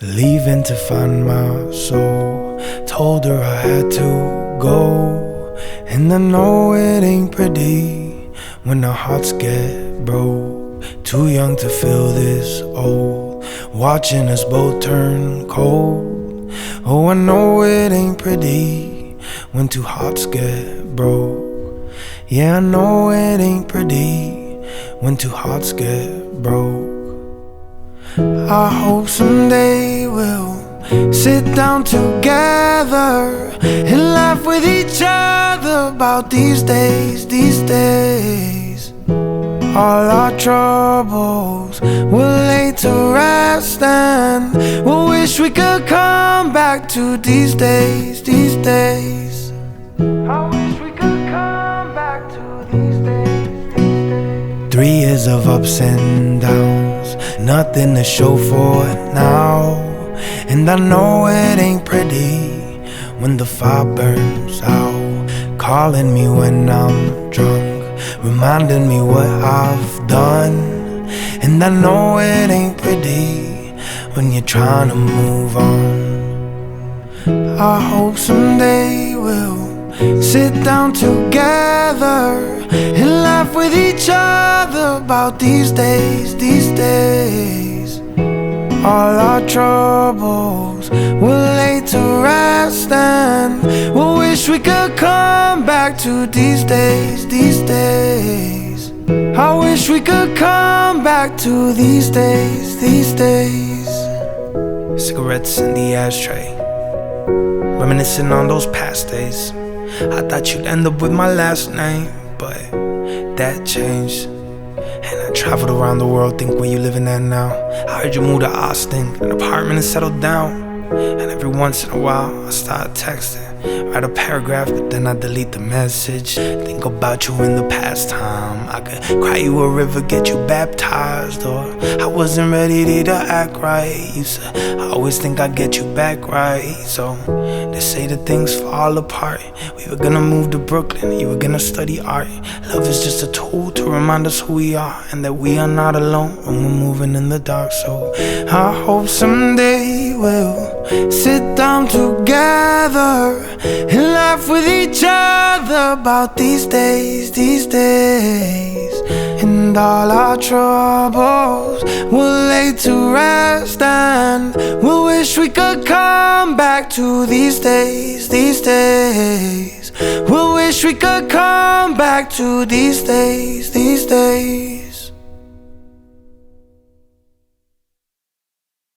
Leaving to find my soul. Told her I had to go, and I know it ain't pretty when our hearts get broke. Too young to feel this old, watching us both turn cold. Oh, I know it ain't pretty when two hearts get broke. Yeah, I know it ain't pretty when two hearts get broke. I hope someday we'll sit down together and laugh with each other about these days, these days. All our troubles will lay to rest, and we'll wish we could come back to these days, these days. I wish we could come back to these days, these days. 3 years of ups and downs, nothing to show for it now. And I know it ain't pretty when the fire burns out. Calling me when I'm drunk, reminding me what I've done. And I know it ain't pretty when you're trying to move on. I hope someday we'll sit down together and laugh with each other about these days, these days. All our troubles will lay to rest, and we'll wish we could come back to these days, these days. I wish we could come back to these days, these days. Cigarettes in the ashtray, reminiscing on those past days. I thought you'd end up with my last name, but that changed. And I traveled around the world, think where you living at now. I heard you moved to Austin, an apartment and settled down. And every once in a while I start texting, write a paragraph, but then I delete the message. Think about you in the past time. I could cry you a river, get you baptized, or I wasn't ready to act right. You said I always think I'd get you back right. So they say that things fall apart. We were gonna move to Brooklyn, you were gonna study art. Love is just a tool to remind us who we are, and that we are not alone when we're moving in the dark. So I hope someday we'll sit down together and laugh with each other about these days, these days. And all our troubles will lay to rest, and we'll wish we could come back to these days, these days. We'll wish we could come back to these days, these days.